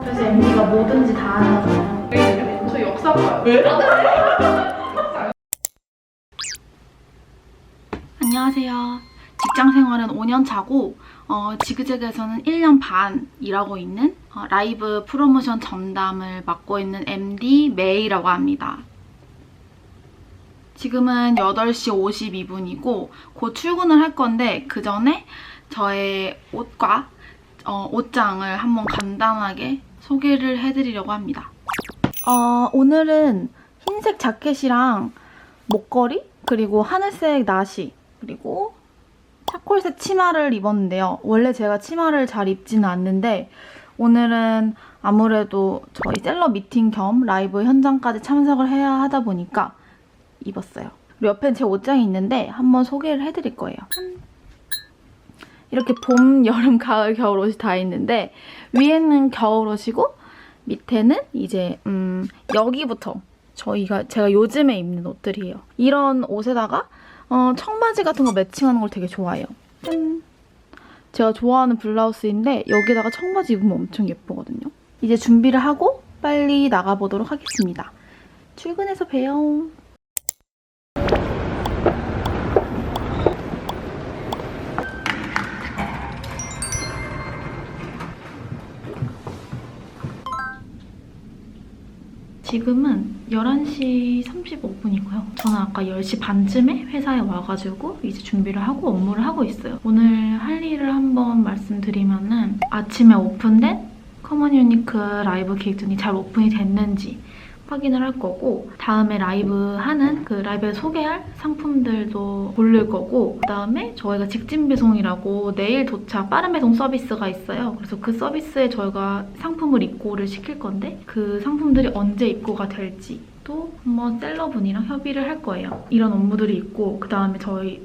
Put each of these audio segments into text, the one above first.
그래서 MD가 뭐든지 다 하는 거잖아요. 저 역사과요. 왜? 안녕하세요. 직장 생활은 5년 차고 지그재그에서는 1년 반 일하고 있는 라이브 프로모션 전담을 맡고 있는 MD 메이라고 합니다. 지금은 8시 52분이고 곧 출근을 할 건데 그 전에 저의 옷과 옷장을 한번 간단하게 소개를 해드리려고 합니다. 오늘은 흰색 자켓이랑 목걸이 그리고 하늘색 나시 그리고 차콜색 치마를 입었는데요. 원래 제가 치마를 잘 입지는 않는데 오늘은 아무래도 저희 셀러 미팅 겸 라이브 현장까지 참석을 해야 하다 보니까 입었어요. 그리고 옆엔 제 옷장이 있는데 한번 소개를 해드릴 거예요. 이렇게 봄, 여름, 가을, 겨울 옷이 다 있는데 위에는 겨울 옷이고 밑에는 이제 여기부터 제가 요즘에 입는 옷들이에요. 이런 옷에다가 청바지 같은 거 매칭하는 걸 되게 좋아해요. 짠! 제가 좋아하는 블라우스인데 여기다가 청바지 입으면 엄청 예쁘거든요. 이제 준비를 하고 빨리 나가보도록 하겠습니다. 출근해서 봬요. 지금은 11시 35분이고요. 저는 아까 10시 반쯤에 회사에 와가지고 이제 준비를 하고 업무를 하고 있어요. 오늘 할 일을 한번 말씀드리면은 아침에 오픈된 커먼 유니크 라이브 기획전이 잘 오픈이 됐는지 확인을 할 거고 다음에 라이브 하는 그 라이브에 소개할 상품들도 고를 거고 그다음에 저희가 직진 배송이라고 내일 도착 빠른 배송 서비스가 있어요. 그래서 그 서비스에 저희가 상품을 입고를 시킬 건데 그 상품들이 언제 입고가 될지 또 한번 셀러분이랑 협의를 할 거예요. 이런 업무들이 있고 그다음에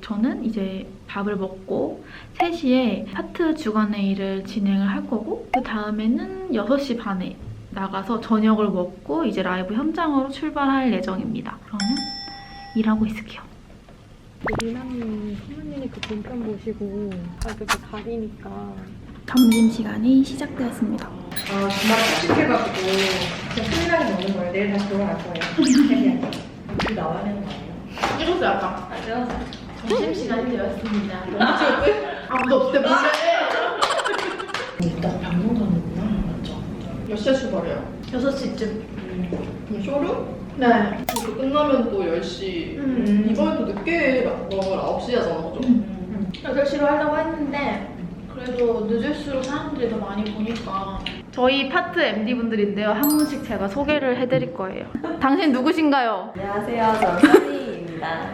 저는 이제 밥을 먹고 3시에 파트 주간회의를 진행을 할 거고 그 다음에는 6시 반에 나가서 저녁을 먹고 이제 라이브 현장으로 출발할 예정입니다. 그러면 일하고 있을게요. 리나님 선배님이 그 본편 보시고 가격이 다리니까 점심시간이 시작되었습니다. 주말 휴식해가지고 그냥 편하게 먹는 거예요. 내일 다시 돌아갈 거예요. 헤비하게. 그 나와야 되는 거 아니에요? 찍었어요 아까? 찍었어요. 점심시간이 되었습니다. 찍었어요? 아무도 없을 때 몰래 일단 방송사는구나. 맞죠? 몇 시에 출발해요? 6시쯤. 그럼 쇼룸? 네. 그 끝나면 또 10시. 이번에 또 늦게 뭘 9시에 하잖아, 그죠? 8시로 하려고 했는데 그래도 늦을수록 사람들이 더 많이 보니까 저희 파트 MD분들인데요. 한 분씩 제가 소개를 해드릴 거예요. 당신 누구신가요? 안녕하세요. 전 써니입니다.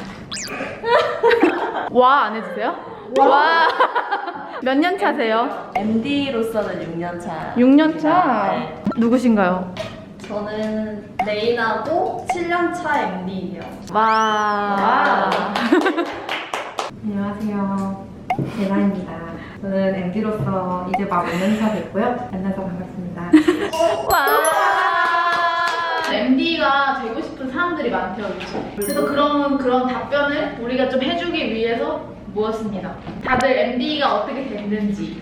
와 안 해주세요? 와. 몇 년 차세요? MD로서는 6년 차. 6년 차? 네. 누구신가요? 저는 레인하고 7년 차 MD예요. 와. 안녕하세요. 제나입니다. 저는 MD로서 이제 막 5년차 됐고요. 만나서 반갑습니다. 와. MD가 되고 싶은 사람들이 많대요, 요즘. 그래서 그런 답변을 우리가 좀 해주기 위해서 모였습니다. 다들 MD가 어떻게 됐는지,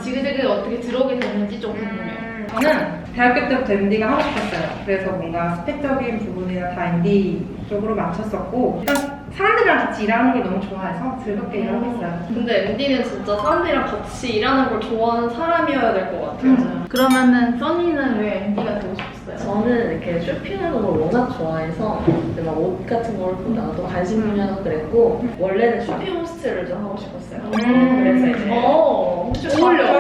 지그재그에 어떻게 들어오게 됐는지 좀 궁금해요. 저는 대학교 때부터 MD가 하고 싶었어요. 그래서 뭔가 스펙적인 부분이나 다 MD 쪽으로 맞췄었고 일단 사람들이랑 같이 일하는 걸 너무 좋아해서 즐겁게 일하고 있어요. 근데 MD는 진짜 사람들이랑 같이 일하는 걸 좋아하는 사람이어야 될 것 같아요. 그러면은 써니는 왜 MD가 되고 싶었어요? 저는 이렇게 쇼핑하는 걸 워낙 좋아해서 이제 막 옷 같은 걸 보다가도 관심 분야도 그랬고 원래는 쇼핑 호스트를 좀 하고 싶었어요. 그래서 이제 어울려.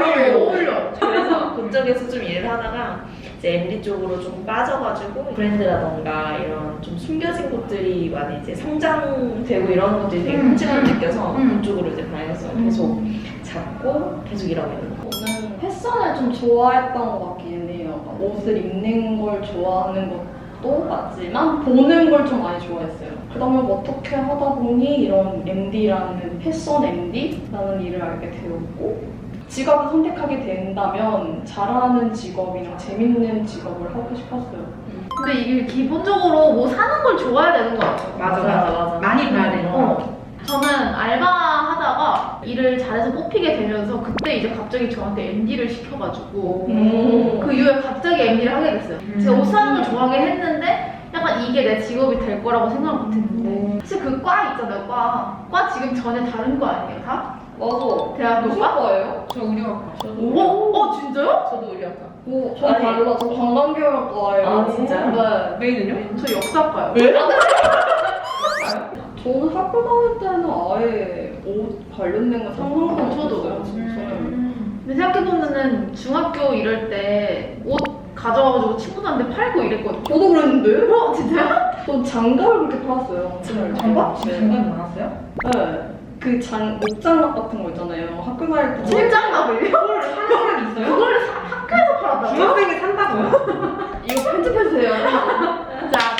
그래서 그쪽에서 좀 일을 하다가 이제 MD 쪽으로 좀 빠져가지고 브랜드라던가 이런 좀 숨겨진 것들이 많이 이제 성장되고 이런 것들이 되게 흥미를 느껴서 그쪽으로 이제 방향성을 계속 잡고 계속 일하고 있는 거예요. 저는 패션을 좀 좋아했던 것 같기는 해요. 막 옷을 입는 걸 좋아하는 것도 맞지만 보는 걸 좀 많이 좋아했어요. 그러면 어떻게 하다 보니 이런 MD라는 패션 MD라는 일을 알게 되었고 직업을 선택하게 된다면 잘하는 직업이나 재밌는 직업을 하고 싶었어요. 근데 이게 기본적으로 뭐 사는 걸 좋아해야 되는 것 같아요. 맞아. 많이 봐야 되는 거. 저는 알바하다가 일을 잘해서 뽑히게 되면서 그때 이제 갑자기 저한테 MD를 시켜가지고 그 이후에 갑자기 MD를 하게 됐어요. 제가 옷 사는 걸 좋아하긴 했는데 약간 이게 내 직업이 될 거라고 생각을 못했는데 사실 그 과 있잖아요. 과 지금 전혀 다른 거 아니에요 다? 맞아. 대학교 무슨 과? 과예요? 저 의료학과. 진짜요? 저도 의료학과. 오, 저 달라. 저 관광경영과예요. 아, 진짜요? 네. 메이는요? 저 역사과요. 저는 학교 다닐 때는 아예 옷 관련된 거 상상도 저도. 못했어요. 근데 생각해보면은 중학교 이럴 때 옷 가져와가지고 친구들한테 팔고 이랬거든요. 저도 그랬는데? 진짜요? 저 장갑을 그렇게 팔았어요. 장갑? 네. 장갑이 많았어요? 네. 그 목장갑 같은 거 있잖아요. 학교 다닐 때. 실장갑을요? 사는 사람 있어요? 그걸 학교에서 팔았다고요? 중학생이 산다고요? 이거 편집해주세요. 자,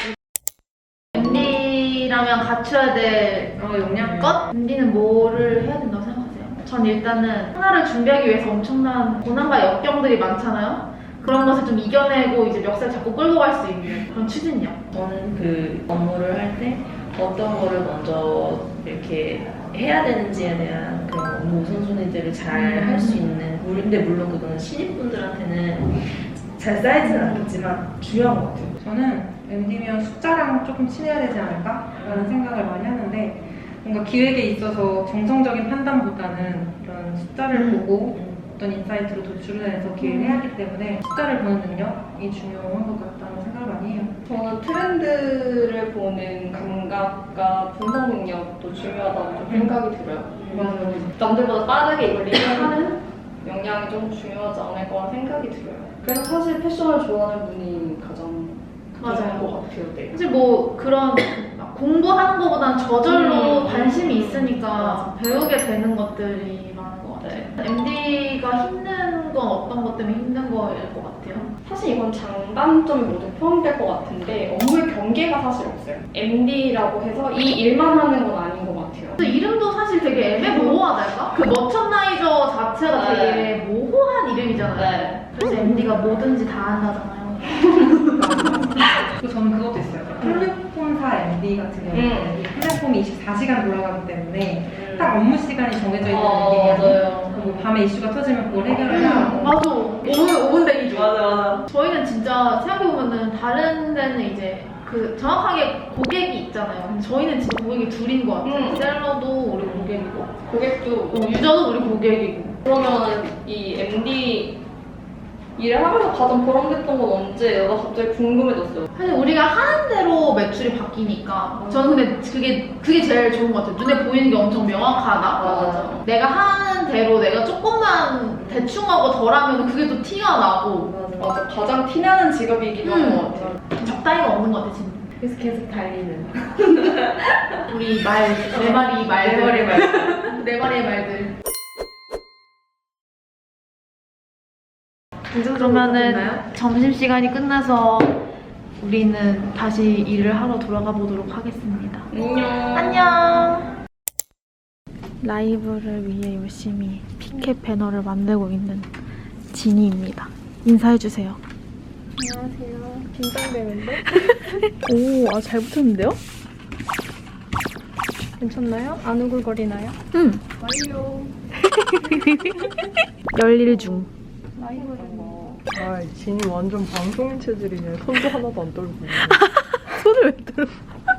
MD라면 갖춰야 될 용량? 것? MD는 뭐를 해야 된다고 생각하세요? 전 일단은 하나를 준비하기 위해서 엄청난 고난과 역경들이 많잖아요? 그런 것을 좀 이겨내고 이제 멱살 잡고 끌고 갈 수 있는 그런 추진력. 저는 그 업무를 할 때 어떤 거를 먼저 이렇게 해야 되는지에 대한 그런 업무 우선순위들을 잘 할 수 있는, 근데 물론 그거는 신입분들한테는 잘 쌓이지는 않겠지만 중요한 것 같아요. 저는 MD면 숫자랑 조금 친해야 되지 않을까라는 생각을 많이 하는데 뭔가 기획에 있어서 정성적인 판단보다는 이런 숫자를 보고 어떤 인사이트로 도출을 해서 기획을 해야 하기 때문에 숫자를 보는 능력이 중요한 것 같다는 생각을 많이 해요. 저는 트렌드를 보는 감각과 분석 능력도 중요하다고 좀 생각이 들어요. 맞아요. 남들보다 빠르게 이걸 리딩하는 역량이 좀 중요하지 않을까 생각이 들어요. 그래서 사실 패션을 좋아하는 분이 가장 맞아요. 것 같아요. 네. 사실 뭐 그런 막 공부하는 것보다는 저절로 관심이 있으니까 배우게 되는 것들이 많은 것 같아요. MD가 힘든 건 어떤 것 때문에 힘든 거일 것 같아요? 사실 이건 장단점이 모두 포함될 것 같은데 업무의 경계가 사실 없어요. MD라고 해서 이 일만 하는 건 아닌 것 같아요. 그 이름도 사실 되게 애매모호하달까? 그 머천다이저 자체가 네. 되게 모호한 이름이잖아요. 네. 그래서 MD가 뭐든지 다 한다잖아요. 그리고 저는 그것도 있어요. 플랫폼사 MD 같은 경우는 이 플랫폼이 24시간 돌아가기 때문에 딱 업무 시간이 정해져 있는 MD예요. 맞아요. 그리고 밤에 이슈가 터지면 그걸 해결을 해야 하고 맞아. 5분 대기죠. 맞아. 저희는 진짜 생각해보면은 다른 데는 이제 그 정확하게 고객이 있잖아요. 근데 저희는 진짜 고객이 둘인 것 같아요. 셀러도 우리 고객이고 고객도 유저도 우리 고객이고. 그러면 이 MD 일을 하면서 가장 보람됐던 건 언제예요? 나 갑자기 궁금해졌어요. 사실 우리가 하는 대로 매출이 바뀌니까 저는 근데 그게 제일 좋은 것 같아요. 눈에 보이는 게 엄청 명확하다. 맞아. 내가 하는 대로 내가 조금만 대충 하고 덜하면 그게 또 티가 나고 맞아. 가장 티나는 직업이기도 한 것 같아요. 적당히가 없는 것 같아 지금. 그래서 계속 달리는. 우리 네 마리 말들. 네 마리의 말들. 그러면은 점심시간이 끝나서 우리는 다시 일을 하러 돌아가 보도록 하겠습니다. 안녕. 라이브를 위해 열심히 피켓 배너를 만들고 있는 지니입니다. 인사해주세요. 안녕하세요. 긴장되는데? 오, 잘 붙었는데요? 괜찮나요? 안 우글거리나요? 응. 완료. 열일 중. 아, 진이 완전 방송인 체질이네. 손도 하나도 안 떨고. 손을 왜 들어?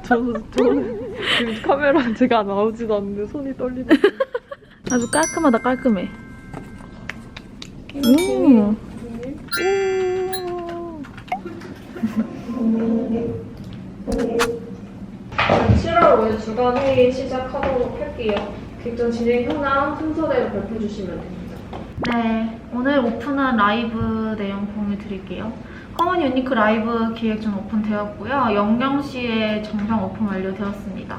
저는 지금 카메라 제가 나오지도 않는데 손이 떨리네. 아주 깔끔하다, 깔끔해. 자, 7월 5일 주간 회의 시작하도록 할게요. 객전 진행 현황 순서대로 발표해 주시면 됩니다. 네, 오늘 오픈한 라이브 내용 공유 드릴게요. 커먼 유니크 라이브 기획전 오픈되었고요. 00시에 정상 오픈 완료되었습니다.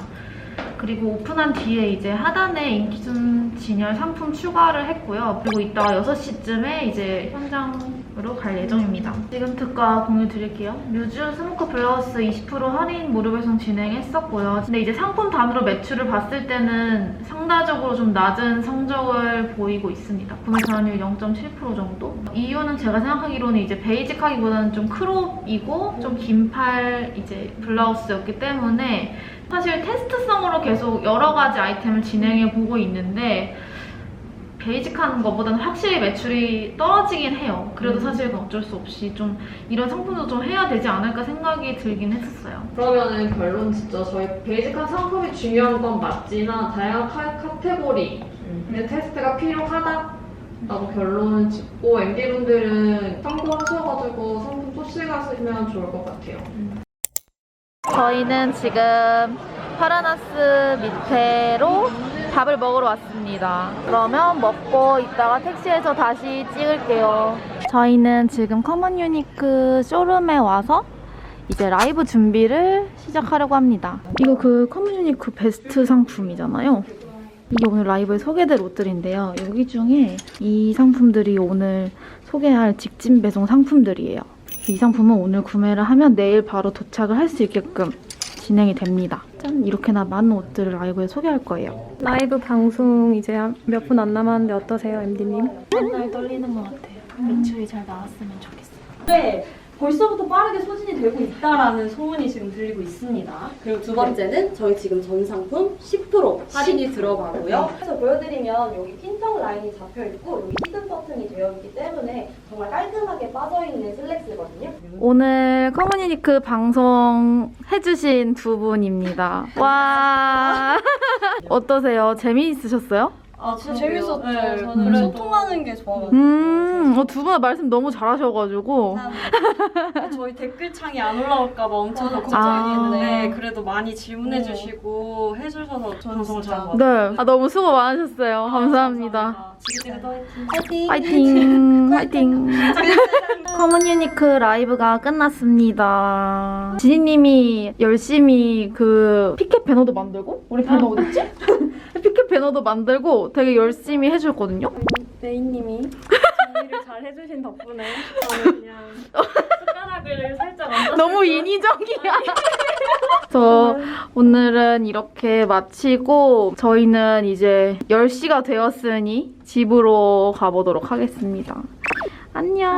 그리고 오픈한 뒤에 이제 하단에 인기순 진열 상품 추가를 했고요. 그리고 이따 6시쯤에 이제 현장으로 갈 예정입니다. 지금 특가 공유 드릴게요. 뮤즈 스모크 블라우스 20% 할인 무료 배송 진행했었고요. 근데 이제 상품 단위로 매출을 봤을 때는 상대적으로 좀 낮은 성적을 보이고 있습니다. 구매 전환율 0.7% 정도? 이유는 제가 생각하기로는 이제 베이직하기보다는 좀 크롭이고 좀 긴 팔 이제 블라우스였기 때문에 사실 테스트성으로 계속 여러 가지 아이템을 진행해 보고 있는데 베이직한 것보다는 확실히 매출이 떨어지긴 해요. 그래도 사실 어쩔 수 없이 좀 이런 상품도 좀 해야 되지 않을까 생각이 들긴 했었어요. 그러면은 결론 진짜 저희 베이직한 상품이 중요한 건 맞지만 다양한 카테고리의 테스트가 필요하다라고 결론을 짓고 MD분들은 참고하셔가지고 상품 소싱하시면 좋을 것 같아요. 저희는 지금 파라나스 밑에로 밥을 먹으러 왔습니다. 그러면 먹고 이따가 택시에서 다시 찍을게요. 저희는 지금 커먼 유니크 쇼룸에 와서 이제 라이브 준비를 시작하려고 합니다. 이거 그 커먼 유니크 베스트 상품이잖아요. 이게 오늘 라이브에 소개될 옷들인데요. 여기 중에 이 상품들이 오늘 소개할 직진 배송 상품들이에요. 이 상품은 오늘 구매를 하면 내일 바로 도착을 할 수 있게끔 진행이 됩니다. 짠! 이렇게나 많은 옷들을 라이브에 소개할 거예요. 라이브 방송 이제 몇 분 안 남았는데 어떠세요, MD님? 맨날 떨리는 것 같아요. 매출이 잘 나왔으면 좋겠어요. 네, 벌써부터 빠르게 소진이 되고 있다라는 소문이 지금 들리고 있습니다. 그리고 두 번째는 저희 지금 전 상품 10% 할인이 들어가고요. 그래서 보여드리면 여기 핀턱 라인이 잡혀있고 여기 히든 버튼이 되어 있기 때문에 정말 깔끔하게 빠져있는 슬랙스거든요. 오늘 커먼 유니크 방송 해주신 두 분입니다. 와 어떠세요? 재미있으셨어요? 아, 진짜 재밌었죠. 네, 저는 그래도. 소통하는 게 좋아가지고. 두 분 말씀 너무 잘하셔가지고 저희 댓글창이 안 올라올까봐 엄청 걱정이 아. 했는데 그래도 많이 질문해주시고 해주셔서 방송을 잘한 것 네, 너무 수고 많으셨어요. 감사합니다. 지그지그도 화이팅! 화이팅! 화이팅! 커먼 유니크 라이브가 끝났습니다. 지니님이 열심히 그 피켓 배너도 만들고 우리 배너 어딨지? 피켓 배너도 만들고 되게 열심히 해줬거든요. 메인님이 정리를 잘 해주신 덕분에 저는 그냥 숟가락을 살짝 얹었어요. 너무 인위적이야. 저 오늘은 이렇게 마치고 저희는 이제 10시가 되었으니 집으로 가보도록 하겠습니다. 안녕.